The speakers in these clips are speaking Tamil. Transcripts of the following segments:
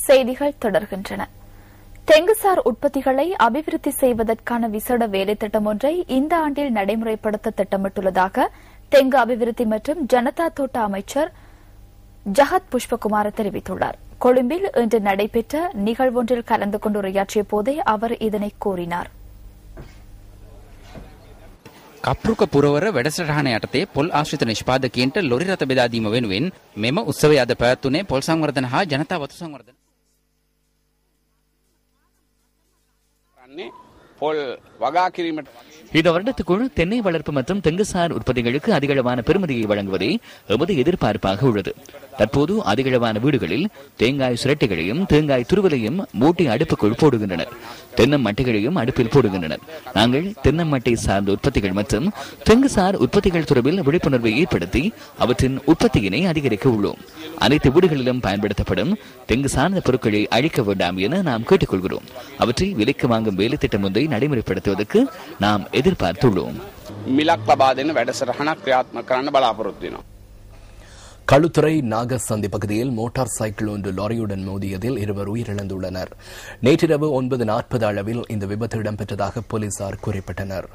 செய்திகள் தொடர்கின்றன. தெங்குசார் உற்பத்திகளை அபிவிருத்தி செய்வதற்கான விசேட வேலைத்திட்டம் ஒன்றை இந்த ஆண்டில் நடைமுறைப்படுத்த திட்டமிட்டுள்ளதாக தெங்கு அபிவிருத்தி மற்றும் ஜனதா தோட்ட அமைச்சர் ஜஹத் புஷ்பகுமார் தெரிவித்துள்ளார். கொழும்பில் இன்று நடைபெற்ற நிகழ்வொன்றில் கலந்து கொண்டு உரையாற்றிய போதே அவர் இதனை கூறினார். කප්රුක පුරවර වැඩසටහන යටතේ පොල් ආශ්‍රිත නිෂ්පාදකයන්ට ලොරි රථ බෙදා දීම වෙනුවෙන් මෙම උත්සවය අද පැවැත්වුණේ පොල් සංවර්ධන හා ජනතා වතු සංවර්ධන. පොල් වගා කිරීමට இந்த வருடத்துக்குள் தென்னை வளர்ப்பு மற்றும் தெங்குசார் உற்பத்திகளுக்கு அதிகளவான பெறுமதியை வழங்குவதே எமது எதிர்பார்ப்பாக உள்ளது. தற்போது அதிகளவான வீடுகளில் தேங்காய் சுரட்டைகளையும் தேங்காய் துருவலையும் மூட்டை அடுப்புக்குள் போடுகின்றனர். தென்னமட்டைகளையும் அடுப்பில் போடுகின்றனர். நாங்கள் தென்னமட்டை சார்ந்த உற்பத்திகள் மற்றும் தெங்குசார் உற்பத்திகள் தொடர்பில் விழிப்புணர்வை ஏற்படுத்தி அவற்றின் உற்பத்தியினை அதிகரிக்க உள்ளோம். அனைத்து வீடுகளிலும் பயன்படுத்தப்படும் தெங்கு சார்ந்த பொருட்களை அழிக்க வேண்டாம் என நாம் கேட்டுக்கொள்கிறோம். அவற்றை விலைக்கு வாங்கும் வேலை திட்டம் ஒன்றை நடைமுறைப்படுத்துவதற்கு நாம் எதிர்பார்த்துள்ளோம். களுத்துறை நாகசந்தி பகுதியில் மோட்டார் சைக்கிள் ஒன்று லாரியுடன் மோதியதில் 2 உயிரிழந்துள்ளனர். நேற்றிரவு 9:40 அளவில் இந்த விபத்து இடம்பெற்றதாக போலீசார் குறிப்பிட்டனர்.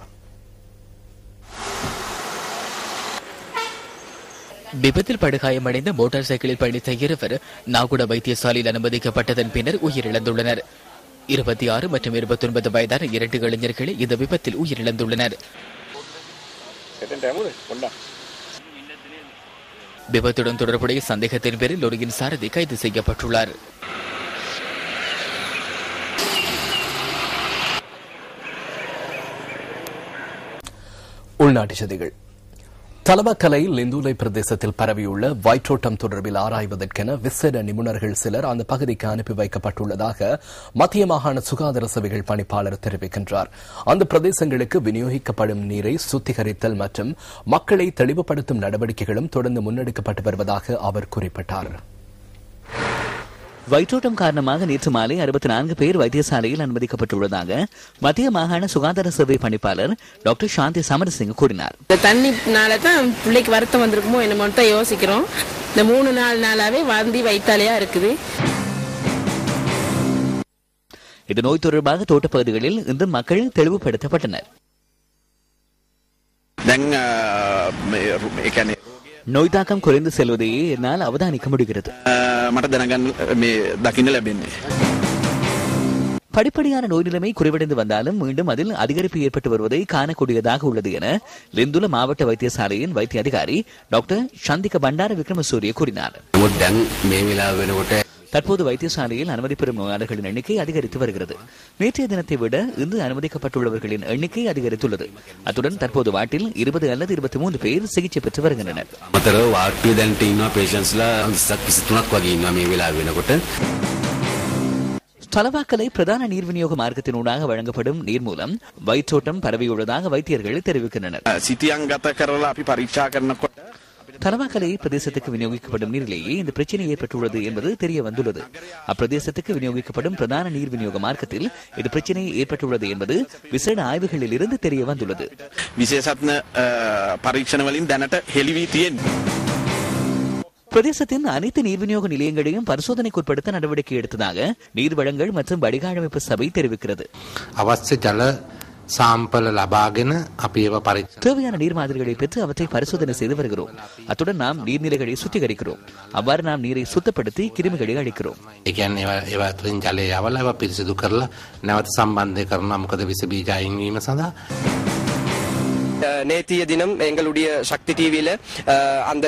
விபத்தில் படுகாயமடைந்த மோட்டார் சைக்கிளில் பயணித்த 2 நாகுட வைத்தியசாலையில் அனுமதிக்கப்பட்டதன் பின்னர் உயிரிழந்துள்ளனர். 26 மற்றும் 29 வயதான 2 இளைஞர்கள் இந்த விபத்தில் உயிரிழந்துள்ளனர். விபத்துடன் தொடர்புடைய சந்தேகத்தின் பேரில் லொரியின் சாரதி கைது செய்யப்பட்டுள்ளார். உள்நாட்டுச் செய்திகள். தலவக்கலை லிந்துலை பிரதேசத்தில் பரவியுள்ள வயிற்றோட்டம் தொடர்பில் ஆராய்வதற்கென விசேட நிபுணர்கள் சிலர் அந்த பகுதிக்கு அனுப்பி வைக்கப்பட்டுள்ளதாக மத்திய மாகாண சுகாதார சேவைகள் பணிப்பாளர் தெரிவிக்கின்றார். அந்த பிரதேசங்களுக்கு விநியோகிக்கப்படும் நீரை சுத்திகரித்தல் மற்றும் மக்களை தெளிவுபடுத்தும் நடவடிக்கைகளும் தொடர்ந்து முன்னெடுக்கப்பட்டு வருவதாக அவர் குறிப்பிட்டார். வயிற்றோட்டம் காரணமாக நேற்று மாலை 64 பேர் வைத்தியசாலையில் அனுமதிக்கப்பட்டுள்ளதாக மத்திய மாகாண சுகாதார சேவை பணிப்பாளர் டாக்டர் சாந்தி சமரசிங் கூறினார். இந்த தண்ணினால தான் பிள்ளைக்கு வருத்தம் வந்திருக்குமோ என்ன மட்டும் யோசிக்கிறோம். இந்த 3-4 நாளாவே வாந்தி வைத்தாலையா இருக்குது. இந்த நோய் தொடர்பாக தோட்டப்பகுதிகளில் இன்று மக்கள் தெளிவுபடுத்தப்பட்டனர். நோய் தாக்கம் குறைந்து செல்வதையே என்னால் அவதானிக்க முடிகிறது. படிப்படியான நோய் நிலைமை குறைவடைந்து வந்தாலும் மீண்டும் அதில் அதிகரிப்பு ஏற்பட்டு வருவதை காணக்கூடியதாக உள்ளது என லிந்துல மாவட்ட வைத்தியசாலையின் வைத்திய அதிகாரி டாக்டர் சந்திக பண்டார விக்ரமசூரிய கூறினார். தற்போது வைத்தியசாலையில் அனுமதி பெறும் நோயாளர்களின் எண்ணிக்கை அதிகரித்து வருகிறது. நேற்றைய தினத்தை விட இன்று அனுமதிக்கப்பட்டுள்ளவர்களின் எண்ணிக்கை அதிகரித்துள்ளது. அத்துடன் தற்போது வாட்டில் 20 அல்லது 23 பேர் சிகிச்சை பெற்று வருகின்றனர். தலவாக்கலை பிரதான நீர் விநியோக மார்க்கத்தினூடாக வழங்கப்படும் நீர் மூலம் வயிற்றோட்டம் பரவியுள்ளதாக வைத்தியர்கள் தெரிவிக்கின்றனர். தலவாக்கலை பிரதேசத்துக்கு விநியோகிக்கப்படும் நீரிலேயே இந்த பிரச்சனை ஏற்பட்டுள்ளது என்பது தெரிய வந்துள்ளது. அப்பிரதேசத்துக்கு விநியோகிக்கப்படும் பிரதான நீர் விநியோக மார்க்கத்தில் இந்த பிரச்சனை ஏற்பட்டுள்ளது என்பது விசேட ஆய்வுகளில் இருந்து தெரிய வந்துள்ளது. பிரதேசத்தின் அனைத்து நீர் விநியோக நிலையங்களையும் பரிசோதனைக்குட்படுத்த நடவடிக்கை எடுத்ததாக நீர் வழங்கல் மற்றும் வடிகாலமைப்பு சபை தெரிவிக்கிறது. தேவையான நீர் மாதிரிகளை பெற்று அவற்றை பரிசோதனை செய்து வருகிறோம். அத்துடன் நாம் நீர்நிலைகளை சுத்திகரிக்கிறோம். அவ்வாறு நாம் நீரை சுத்தப்படுத்தி கிருமிகளை அழிக்கிறோம். நேற்றைய தினம் எங்களுடைய சக்தி டிவியில அந்த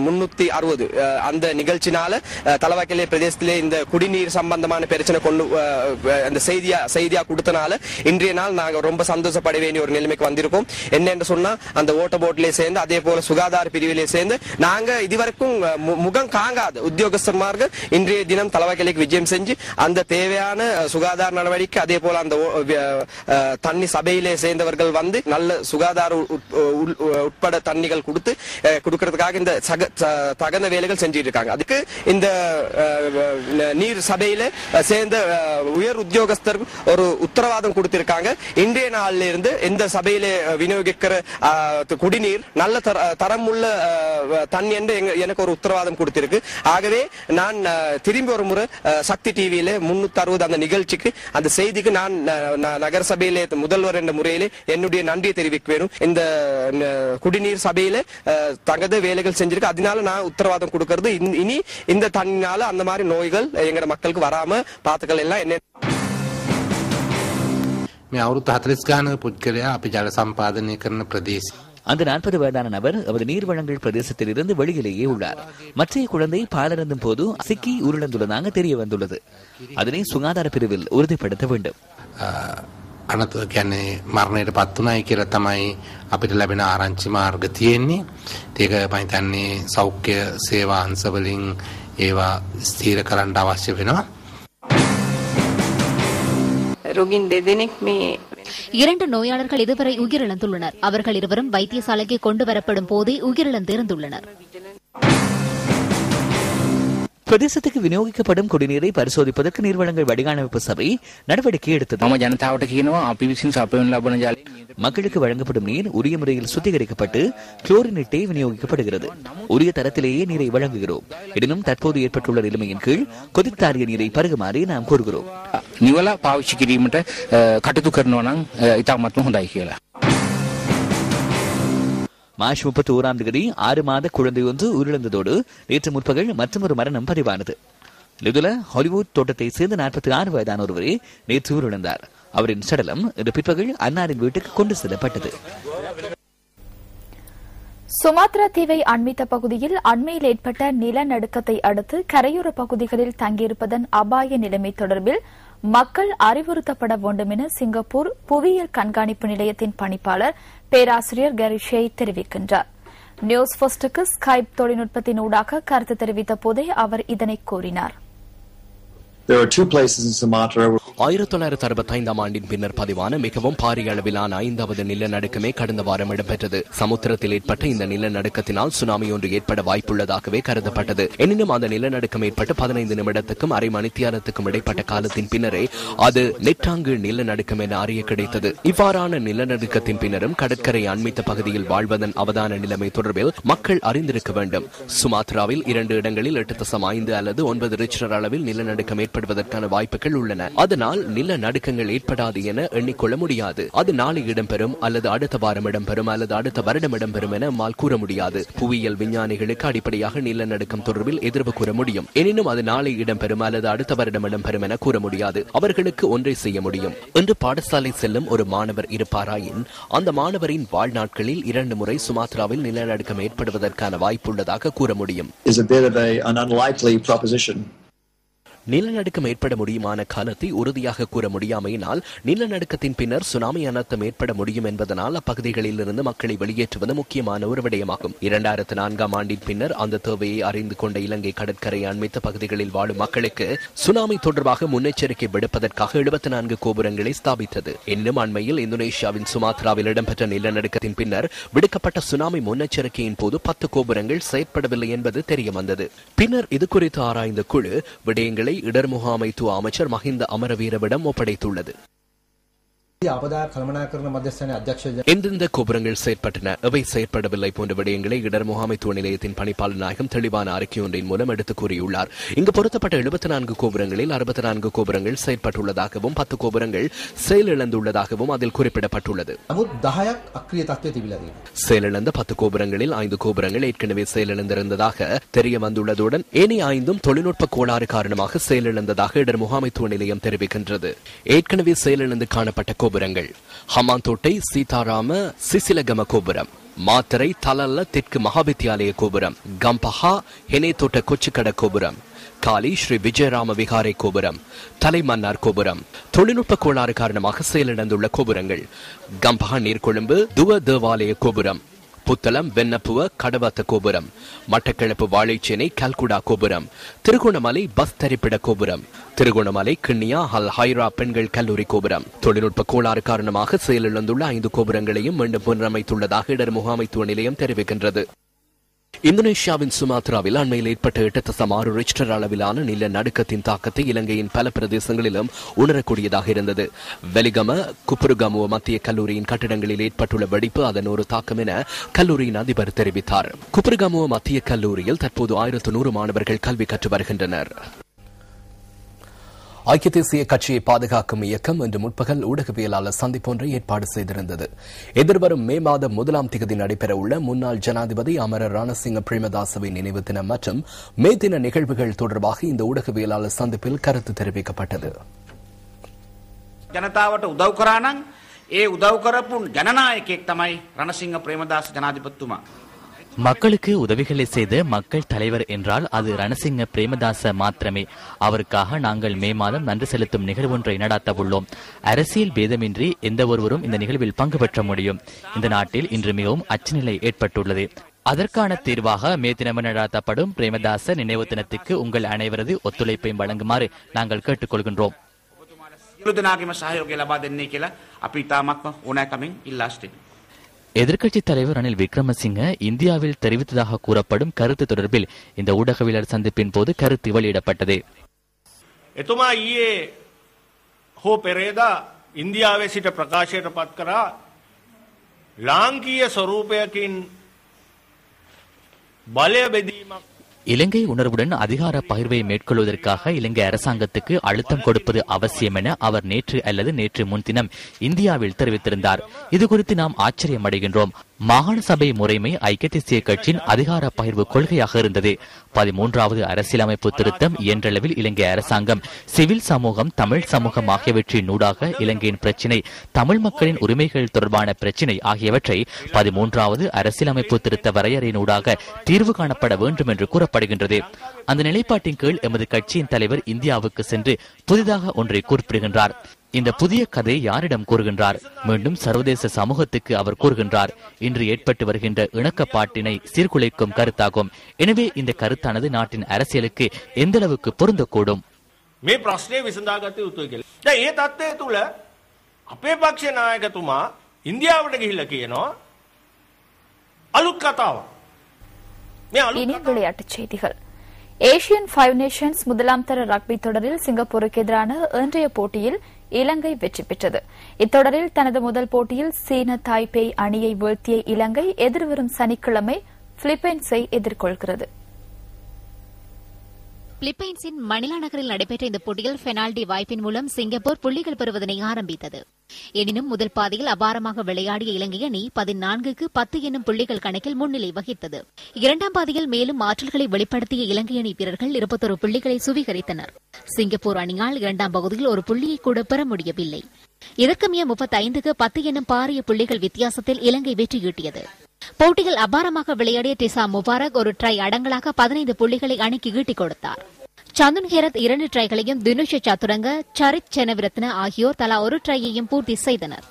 360 அந்த நிகழ்ச்சினால தலவாக்கலை பிரதேசத்திலே இந்த குடிநீர் சம்பந்தமான பிரச்சனை கொண்டு அந்த செய்தியா கொடுத்தனால இன்றைய நாள் நாங்க ரொம்ப சந்தோஷப்பட வேண்டிய ஒரு நிலைமைக்கு வந்திருக்கோம். என்னென்று சொன்னா அந்த ஓட்ட போட்டிலே சேர்ந்து அதே போல சுகாதார பிரிவிலே சேர்ந்து நாங்க இதுவரைக்கும் முகம் காங்காத உத்தியோகஸ்தர்மார்கள் இன்றைய தினம் தலவாக்கலைக்கு விஜயம் செஞ்சு அந்த தேவையான சுகாதார நடவடிக்கை அதே போல அந்த தண்ணி சபையிலே சேர்ந்தவர்கள் வந்து நல்ல சுகாதார உட்பட தண்ணிகள் கொடுக்கறதுக்காக இந்த தகுந்த வேலைகள் செஞ்சிட்டு இருக்காங்க. அதுக்கு இந்த நீர் சபையில சேர்ந்த உயர் உத்தியோகஸ்தர் ஒரு உத்தரவாதம் கொடுத்திருக்காங்க. இன்றைய நாளில இருந்து இந்த சபையில விநியோகிக்கிற குடிநீர் நல்ல தரமுள்ள தண்ணி என்று எனக்கு ஒரு உத்தரவாதம் கொடுத்திருக்கு. ஆகவே நான் திரும்பி ஒரு முறை சக்தி டிவியில 360 அந்த நிகழ்ச்சிக்கு அந்த செய்திக்கு நான் நகரசபையிலே முதல்வர் என்ற முறையிலே என்னுடைய நன்றியை தெரிவிக்க வேணும். இந்த குடிநீர் சபையில தகுந்த வேலைகள் செஞ்சிருக்கு. அதனால நான் உத்தரவாதம் கொடுக்கிறது இனி இந்த தண்ணினால அந்த மாதிரி நோய்கள் எங்கட மக்களுக்கு வராம பாத்துக்கள் எல்லாம் என்ன අවුරුදු 40 ගානක පුද්ගලයා අපි ජල සම්පාදනය කරන ප්‍රදේශ அந்த 40 வயதான நபர் அவரது நீர் வழங்கல் பிரதேசத்தில் இருந்து வெளியிலேயே உள்ளார். மற்ற குழந்தை பாலருந்தும் போது சிக்கி உருளந்துள்ளதாக தெரிய வந்துள்ளது. அதனை சுகாதார பிரிவில் உறுதிப்படுத்த வேண்டும். අනතුර කියන්නේ මරණයට පත් වුණායි කියලා තමයි අපිට ලැබෙන ආරංචි මාර්ග තියෙන්නේ. ඒක මම හිතන්නේ සෞඛ්‍ය සේවා අංශ වලින් ඒවා ස්ථීර කරන්න අවශ්‍ය වෙනවා. ரோகின் දෙදෙනෙක් මේ 2 நோயாளர்கள் இதுவரை உயிரிழந்துள்ளனர். அவர்கள் இருவரும் வைத்தியசாலைக்கு கொண்டு வரப்படும் போதே உயிரிழந்திருந்துள்ளனர். பிரதேசத்துக்கு விநியோகிக்கப்படும் குடிநீரை பரிசோதிப்பதற்கு நீர் வழங்கல் வடிகாலமைப்பு சபை நடவடிக்கை எடுத்தது. மக்களுக்கு வழங்கப்படும் நீர் உரிய முறையில் சுத்திகரிக்கப்பட்டு குளோரினேட்டை விநியோகிக்கப்படுகிறது. உரிய தரத்திலேயே நீரை வழங்குகிறோம். எனினும் தற்போது ஏற்பட்டுள்ள நிலைமையின் கீழ் கொதித்தாரிய நீரை பருகுமாறி நாம் கூறுகிறோம். නිවලා පාවිච්චි කිරීමට කටයුතු කරනවා නම් ඉතාමත්ම හොඳයි කියලා. மார்ச் 31ஆம் தேதி 6 மாத குழந்தை ஒன்று உயிரிழந்ததோடு நேற்று முற்பகல் மற்றொரு மரணம் பதிவானது. லிதுல ஹாலிவுட் தோட்டத்தை சேர்ந்த 46 வயதான ஒருவரே நேற்று உயிரிழந்தார். அவரின் சடலம் இன்று பிற்பகல் அன்னாரின் வீட்டுக்கு கொண்டு செல்லப்பட்டது. சுமாத்ரா தீவை அண்மித்த பகுதியில் அண்மையில் ஏற்பட்ட நிலநடுக்கத்தை அடுத்து கரையோர பகுதிகளில் தங்கியிருப்பதன் அபாய நிலைமை தொடர்பில் மக்கள் அறிவுறுத்தப்பட வேண்டும் என சிங்கப்பூர் புவியியல் கண்காணிப்பு நிலையத்தின் பணிப்பாளர் பேராசிரியர் கரிஷே தெரிவிக்கின்றார். நியூஸ் ஃபர்ஸ்டுக்கு ஸ்கைப் தொழில்நுட்பத்தின் ஊடாக கருத்து தெரிவித்த போதே அவர் இதனை கூறினார். 1965ஆம் ஆண்டின் பின்னர் பதிவான மிகவும் பாரிய அளவிலான 5வது நிலநடுக்கமே கடந்த வாரம் இடம்பெற்றது. சமுத்திரத்தில் ஏற்பட்ட இந்த நிலநடுக்கத்தினால் சுனாமி ஒன்று ஏற்பட வாய்ப்புள்ளதாகவே கருதப்பட்டது. எனினும் அந்த நிலநடுக்கம் ஏற்பட்டு 15 நிமிடத்துக்கும் அரை மணித்தியாலத்துக்கும் இடைப்பட்ட காலத்தின் பின்னரே அது நெட்டாங்கு நிலநடுக்கம் என அறிய கிடைத்தது. இவ்வாறான நிலநடுக்கத்தின் பின்னரும் கடற்கரை அண்மித்த பகுதியில் வாழ்வதன் அவதான நிலைமை தொடர்பில் மக்கள் அறிந்திருக்க வேண்டும். சுமாத்ராவில் 2 இடங்களில் 8.5 அல்லது 9 ரிக்டர் அளவில் நிலநடுக்கம் ஏற்படுவதற்கான வாய்ப்புகள் உள்ளன. அதனால் நிலநடுக்கங்கள் ஏற்படாது என எண்ணிக்கொள்ள முடியாது. அது நாளை இடம்பெறும் அல்லது அடுத்த வாரம் இடம்பெறும் அல்லது அடுத்த வருடம் இடம்பெறும் என நம்மால் கூற முடியாது. புவியியல் விஞ்ஞானிகளுக்கு அடிப்படையாக நிலநடுக்கம் தொடர்பில் எதிர்வு கூற முடியும். எனினும் அது நாளை இடம்பெறும் அல்லது அடுத்த வருடம் இடம்பெறும் என கூற முடியாது. அவர்களுக்கு ஒன்றை செய்ய முடியும். இன்று பாடசாலை செல்லும் ஒரு மாணவர் இருப்பாராயின் அந்த மாணவரின் வாழ்நாட்களில் 2 முறை சுமாத்ராவில் நிலநடுக்கம் ஏற்படுவதற்கான வாய்ப்புள்ளதாக கூற முடியும். நிலநடுக்கம் ஏற்பட முடியுமான காலத்தை உறுதியாக கூற முடியாமையினால் நிலநடுக்கத்தின் பின்னர் சுனாமி அனர்த்தம் ஏற்பட முடியும் என்பதனால் அப்பகுதிகளில் இருந்து மக்களை வெளியேற்றுவது முக்கியமான ஒரு விடயமாகும். 2004ஆம் ஆண்டின் பின்னர் அந்த தேவையை அறிந்து கொண்ட இலங்கை கடற்கரை அண்மித்த பகுதிகளில் வாழும் மக்களுக்கு சுனாமி தொடர்பாக முன்னெச்சரிக்கை விடுப்பதற்காக 74 கோபுரங்களை ஸ்தாபித்தது. இன்னும் அண்மையில் இந்தோனேஷியாவின் சுமாத்ராவில் இடம்பெற்ற நிலநடுக்கத்தின் பின்னர் விடுக்கப்பட்ட சுனாமி முன்னெச்சரிக்கையின் போது 10 கோபுரங்கள் செயற்படவில்லை என்பது தெரிய வந்தது. பின்னர் இது குறித்து ஆராய்ந்த குழு விடயங்களை இடர் முகாமைத்துவ அமைச்சர் மஹிந்த அமரவீரவிடம் ஒப்படைத்துள்ளது. எந்தெந்த கோபுரங்கள் செயற்பட்டன, எவை செயற்படவில்லை போன்ற விடயங்களை இடர் முகாமைத்துவ நிலையத்தின் பணிப்பாளர் நாயகம் தெளிவான அறிக்கை ஒன்றின் மூலம் எடுத்து கூறியுள்ளார். இங்கு பொருத்தப்பட்ட 74 கோபுரங்களில் 64 கோபுரங்கள் செயற்பட்டுள்ளதாகவும் 10 கோபுரங்கள் செயலிழந்துள்ளதாகவும் அதில் குறிப்பிடப்பட்டுள்ளது. செயலிழந்த 10 கோபுரங்களில் 5 கோபுரங்கள் ஏற்கனவே செயலிழந்திருந்ததாக தெரிய வந்துள்ளதுடன் ஏனைய 5ம் தொழில்நுட்ப கோளாறு காரணமாக செயலிழந்ததாக இடர் முகாமைத்துவ நிலையம் தெரிவிக்கின்றது. ஏற்கனவே செயலிழந்து காணப்பட்ட கோபுரங்கள் ஹமாந்தோட்டை சீதாராம சிசிலகம கோபுரம், மாத்தரை தலல்ல தெற்கு மகாவித்யாலய கோபுரம், கம்பஹா ஹெனேதோட்ட கொச்சிக்கட கோபுரம், காலி ஸ்ரீ விஜயராம விகாரை கோபுரம், தலைமன்னார் கோபுரம் தொழில்நுட்ப கோளாறு காரணமாக செயலிழந்துள்ள கோபுரங்கள். கம்பஹா நீர்கொழும்பு துவ தேவாலய கோபுரம், புத்தளம் வெண்ணப்புவ கடவாத்த கோபுரம், மட்டக்களப்பு வாழைச்சேனை கல்குடா கோபுரம், திருகோணமலை பஸ் தரிப்பிட கோபுரம், திருகோணமலை கிண்ணியா அல் ஹைரா பெண்கள் கல்லூரி கோபுரம். தொழில்நுட்ப கோளாறு காரணமாக செயலிழந்துள்ள 5 கோபுரங்களையும் மீண்டும் புனரமைத்துள்ளதாக இடர் முகாமைத்துவ நிலையம் தெரிவிக்கின்றது. இந்தோனேஷியாவின் சுமாத்ராவில் அண்மையில் ஏற்பட்ட 8.6 ரிக்டர் அளவிலான நில நடுக்கத்தின் தாக்கத்தை இலங்கையின் பல பிரதேசங்களிலும் உணரக்கூடியதாக இருந்தது. வெலிகம குப்புருகமுவ மத்திய கல்லூரியின் கட்டிடங்களில் ஏற்பட்டுள்ள வெடிப்பு அதன் ஒரு தாக்கம் என கல்லூரியின் அதிபர் தெரிவித்தார். குப்புருகமுவ மத்திய கல்லூரியில் தற்போது 1100 மாணவர்கள் கல்வி கற்று வருகின்றனர். ஐக்கிய தேசிய கட்சியை பாதுகாக்கும் இயக்கம் இன்று முற்பகல் ஊடகவியலாளர் சந்திப்பொன்றை ஏற்பாடு செய்திருந்தது. எதிர்வரும் மே மாதம் 1ஆம் தேதி நடைபெறவுள்ள முன்னாள் ஜனாதிபதி அமரர் ரணசிங்க பிரேமதாசவின் நினைவு தினம் மற்றும் மே தின நிகழ்வுகள் தொடர்பாக இந்த ஊடகவியலாளர் சந்திப்பில் கருத்து தெரிவிக்கப்பட்டது. ජනතාවට උදව් කරා නම් ඒ උදව් කරපු ජනනායකයෙක් තමයි රණසිංහ ප්‍රේමදාස ජනාධිපතිතුමා. மக்களுக்கு உதவிகளை செய்த மக்கள் தலைவர் என்றால் அது ரணசிங்க பிரேமதாச மாத்திரமே. அவருக்காக நாங்கள் மே மாதம் நன்றி செலுத்தும் நிகழ்வொன்றை நடாத்த உள்ளோம். அரசியல் பேதமின்றி எந்த ஒருவரும் இந்த நிகழ்வில் பங்கு பெற்ற முடியும். இந்த நாட்டில் இன்று மிகவும் அச்சநிலை ஏற்பட்டுள்ளது. அதற்கான தீர்வாக மே தினம் நடாத்தப்படும் பிரேமதாச நினைவு தினத்துக்கு உங்கள் அனைவரது ஒத்துழைப்பையும் வழங்குமாறு நாங்கள் கேட்டுக்கொள்கின்றோம். எதிர்க்கட்சி தலைவர் ரணில் விக்ரமசிங்க இந்தியாவில் தெரிவித்ததாக கூறப்படும் கருத்து தொடர்பில் இந்த ஊடகவியலாளர் சந்திப்பின் போது கருத்து வெளியிடப்பட்டது. එතුමා ඊයේ හෝ පෙරේදා ඉන්දියාවේ සිට ප්‍රකාශයට පත් කරා ලාංකීය ස්වරූපයකින් බලය බෙදීමක්. இலங்கை உணர்வுடன் அதிகார பகிர்வை மேற்கொள்வதற்காக இலங்கை அரசாங்கத்துக்கு அழுத்தம் கொடுப்பது அவசியம் என அவர் நேற்று அல்லது நேற்று முன்தினம் இந்தியாவில் தெரிவித்திருந்தார். இது குறித்து நாம் ஆச்சரியம் அடைகின்றோம். மாகாண சபை முறைமை ஐக்கிய தேசிய கட்சியின் அதிகார பகிர்வு கொள்கையாக இருந்தது. 13வது அரசியலமைப்பு திருத்தம் என்றளவில் இலங்கை அரசாங்கம் சிவில் சமூகம் தமிழ் சமூகம் ஆகியவற்றின் ஊடாக இலங்கையின் பிரச்சினை தமிழ் மக்களின் உரிமைகள் தொடர்பான பிரச்சினை ஆகியவற்றை 13வது அரசியலமைப்பு திருத்த வரையறையின் ஊடாக தீர்வு காணப்பட வேண்டும் என்று கூறப்படுகின்றது. அந்த நிலைப்பாட்டின் கீழ் எமது கட்சியின் தலைவர் இந்தியாவுக்கு சென்று புதிதாக ஒன்றை குறிப்பிடுகின்றார். இந்த புதிய கதையை யாரிடம் கூறுகின்றார்? மீண்டும் சர்வதேச சமூகத்துக்கு அவர் கூறுகின்றார். இன்று ஏற்பட்டு வருகின்ற இணக்கப்பாட்டினை சீர்குலைக்கும் கருத்தாகும். எனவே இந்த கருத்தானது நாட்டின் அரசியலுக்கு எந்த அளவுக்கு பொருந்தக்கூடும்? මේ ප්‍රශ්නේ විසඳාගත යුතුයි කියලා. දැන් ඒ තත්ත්වය තුල අපේ පක්ෂේ නායකතුමා ඉන්දියාවට ගිහිල්ලා කියනවා අලුත් කතාවක්. இனி விளையாட்டுச் செய்திகள். ஏசியன் 5 நேஷன்ஸ் முதலாம் தர ரக்பி தொடரில் சிங்கப்பூருக்கு எதிரான இன்றைய போட்டியில் இலங்கை வெற்றி பெற்றது. இத்தொடரில் தனது முதல் போட்டியில் சீன தாய்பேய் அணியை வீழ்த்திய இலங்கை எதிர்வரும் சனிக்கிழமை பிலிப்பைன்ஸை எதிர்கொள்கிறது. பிலிப்பைன்ஸின் மணிலா நகரில் நடைபெற்ற இந்த போட்டியில் பெனால்டி வாய்ப்பின் மூலம் சிங்கப்பூர் புள்ளிகள் பெறுவதனை ஆரம்பித்தது. எனினும் முதல் பாதியில் அபாரமாக விளையாடிய இலங்கை அணி 14க்கு 10 என்னும் புள்ளிகள் கணக்கில் முன்னிலை வகித்தது. இரண்டாம் பாதியில் மேலும் ஆற்றல்களை வெளிப்படுத்திய இலங்கை அணி வீரர்கள் 21 புள்ளிகளை சுவீகரித்தனர். சிங்கப்பூர் அணியால் இரண்டாம் பகுதியில் ஒரு புள்ளியை கூட பெற முடியவில்லை. இதற்குமே 35க்கு 10 என்னும் பாரிய புள்ளிகள் வித்தியாசத்தில் இலங்கை வெற்றியீட்டியது. போட்டியில் அபாரமாக விளையாடிய டிசா முபாரக் ஒரு ட்ரை அடங்கலாக 15 புள்ளிகளை அணிக்கு ஈட்டிக் கொடுத்தார். சந்துன் ஹேரத் 2 ட்ரைகளையும் தினுஷ சதுரங்க சரித் செனவிரத்ன ஆகியோர் தலா ஒரு ட்ரையையும் பூர்த்தி செய்தனர்.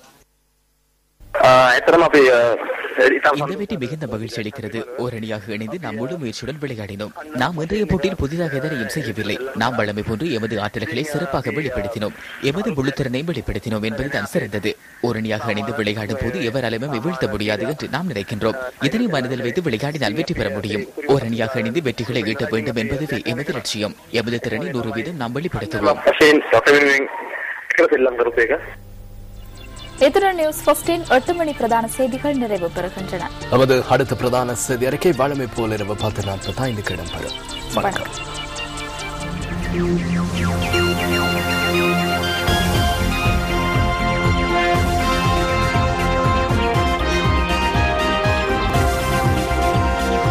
இந்த வெற்றி மிகுந்த மகிழ்ச்சி அளிக்கிறது. ஓரணியாக இணைந்து நாம் முழு முயற்சியுடன் விளையாடினோம். நாம் இன்றைய போட்டியில் புதிதாக எதனையும் செய்யவில்லை. நாம் வழமை போன்று எமது ஆற்றல்களை சிறப்பாக வெளிப்படுத்தினோம். எமது முழுத்திறனையும் வெளிப்படுத்தினோம் என்பதுதான் சிறந்தது. ஓரணியாக இணைந்து விளையாடும் போது எவராலும் வீழ்த்த முடியாது என்று நாம் நினைக்கின்றோம். இதனை மனதில் வைத்து விளையாடினால் வெற்றி பெற முடியும். ஓரணியாக இணைந்து வெற்றிகளை ஈட்ட வேண்டும் என்பதுவே எமது லட்சியம். எமது திறனை 100% நாம் வெளிப்படுத்துவோம். இத்துடன் நியூஸ் 15 8 மணி பிரதான செய்திகள் நிறைவு பெறுகின்றன. நமது அடுத்த பிரதான செய்தி அறிக்கை வழமை போல் இரவு 10:45 இடம்பெறும். வணக்கம்.